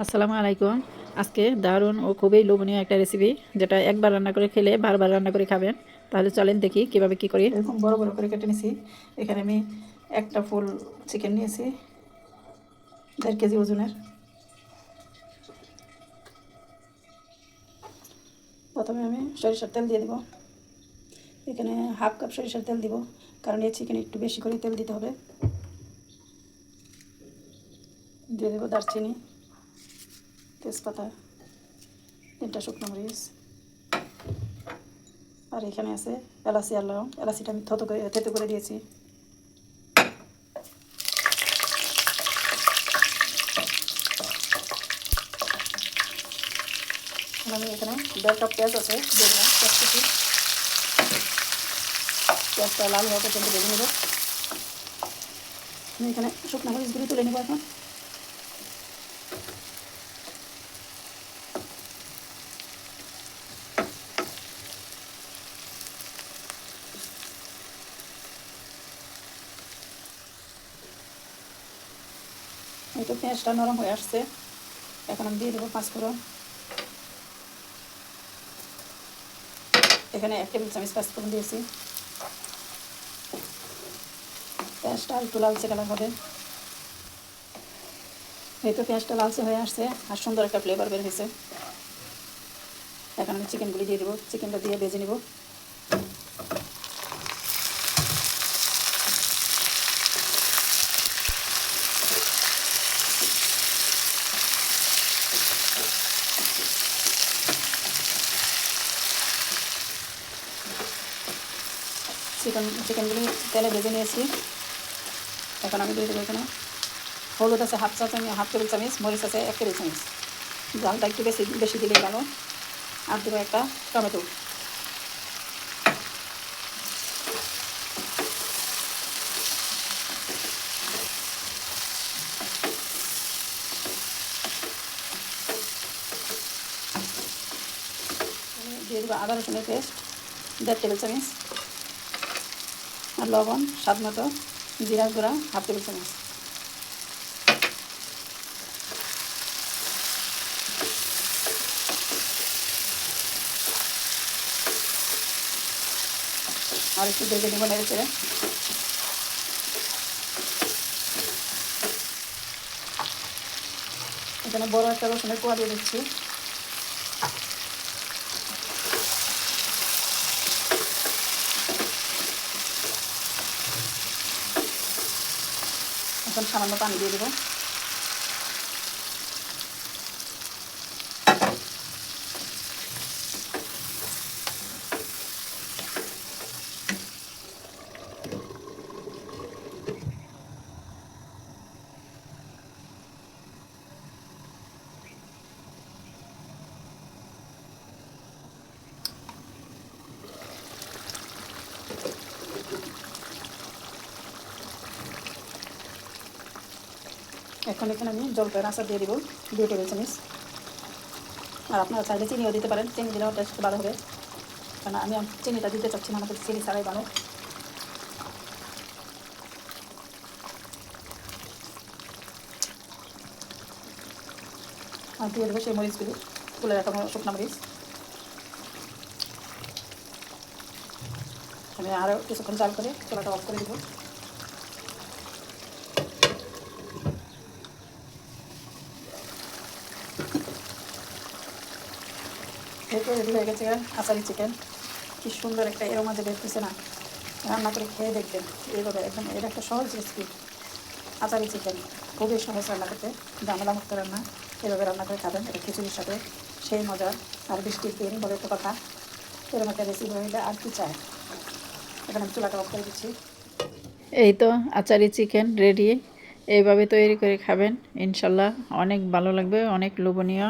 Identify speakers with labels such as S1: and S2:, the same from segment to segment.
S1: আসসালামু আলাইকুম। আজকে দারুণ ও খুবই লোভনীয় একটা রেসিপি, যেটা একবার রান্না করে খেলে বারবার রান্না করে খাবেন। তাহলে চলেন দেখি কিভাবে কি করি। এরকম বড় বড় করে কেটে নিয়েছি। এখানে আমি একটা ফুল চিকেন নিয়েছি, 1.5 কেজি ওজনের। প্রথমে আমি সরিষার তেল দিয়ে দেবো। এখানে 1/2 কাপ সরিষার তেল দিব, কারণ এই চিকেনে একটু বেশি করে তেল দিতে হবে। দিয়ে দেবো দারচিনি, তেজপাতা, 3টা শুকনো মরিচ, আর এখানে আছে এলাচি আর লবঙ্গ। এলাচিটা আমি থেতো করে দিয়েছি। আমি এখানে 1.5 কাপ পেঁয়াজ আছে, দিয়ে দিলাম পেঁয়াজ কুচি। পেঁয়াজটা লাল হওয়া পর্যন্ত ভেজে নেব। আমি এখানে শুকনো মরিচগুলি তুলে নেব এখন। এই তো পেঁয়াজটা নরম হয়ে আসছে। এখন আমি দিয়ে দেবো 5 ফোড়ন। এখানে 1 টেবিল চামচ 5 ফোড়ন দিয়েছি। পেঁয়াজটা একটু লালচে কালার হবে। এই তো পেঁয়াজটা লালচে হয়ে আসছে আর সুন্দর একটা ফ্লেভার বের হয়েছে। এখন আমি চিকেনগুলি দিয়ে দেবো। চিকেনটা দিয়ে ভেজে নেব। চিকেনগুলি তেলে ভেজে নিয়েছি। এখন আমি দিয়ে দেবো এখানে হলুদ আছে 1/2 টেবিল চামচ, মরিচ আছে 1 টেবিল চামচ। ঝালটা একটু বেশি বেশি দিলেই ভালো। আর দেবো একটা টমেটো। দিয়ে দেবো আদা রসুনের পেস্ট 1.5 টেবিল চামচ, আর লবণ স্বাদ মতো, জিরার গুঁড়া 1/2 টেবিল চামচ। আর একটু ভেজে নেবো নেড়ে চেড়ে। এখানে বড় একটা রসুনের কোয়া দিয়ে দিচ্ছি। এখন সামান্য পানি দিয়ে দেবো। এখন এখানে আমি জলপাইয়ের আচার দিয়ে দিব 2 টেবিল চামচ। আর আপনারা চাইলে চিনিও দিতে পারেন, চিনি দিলেও টেস্ট ভালো হবে। কারণ আমি চিনিটা দিতে চাচ্ছি না, আমাকে চিনি ছাড়াই ভালো। আর দিয়ে দেবো সেই মরিচগুলি, তুলে রাখা শুকনো মরিচ। আমি আরও কিছুক্ষণ জাল করে চুলাটা অফ করে দেবো। এরপর রেডি হয়ে গেছে আচারি চিকেন। কি সুন্দর একটা এর মাঝে বেরতেছে না, রান্না করে খেয়ে দেখবেন এইভাবে। একদম এর একটা সহজ রেসিপি, আচারি চিকেন। খুবই সহজ রান্না করতে, ঝামেলা মুক্ত রান্না। এভাবে রান্না করে খাবেন, এটা খিচুড়ির সাথে সেই মজার। আর বৃষ্টির দিন বলে তো কথা, এরকম একটা রেসিপি হইলে আর কি চায়। এখানে আমি চুলাটা অফ করে দিচ্ছি। এই তো আচারি চিকেন রেডি। এইভাবে তৈরি করে খাবেন, ইনশাল্লাহ অনেক ভালো লাগবে, অনেক লোভনীয়,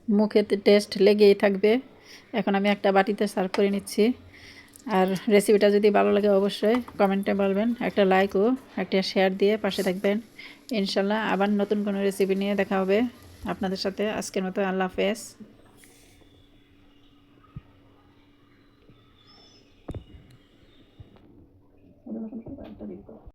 S1: মুখে টেস্ট লেগেই থাকবে। এখন আমি একটা বাটিতে সার্ভ করে নিচ্ছি। আর রেসিপিটা যদি ভালো লাগে অবশ্যই কমেন্টে বলবেন, একটা লাইক ও একটা শেয়ার দিয়ে পাশে থাকবেন। ইনশাল্লাহ আবার নতুন কোনো রেসিপি নিয়ে দেখা হবে আপনাদের সাথে। আজকের মতো আল্লাহ হাফেজ।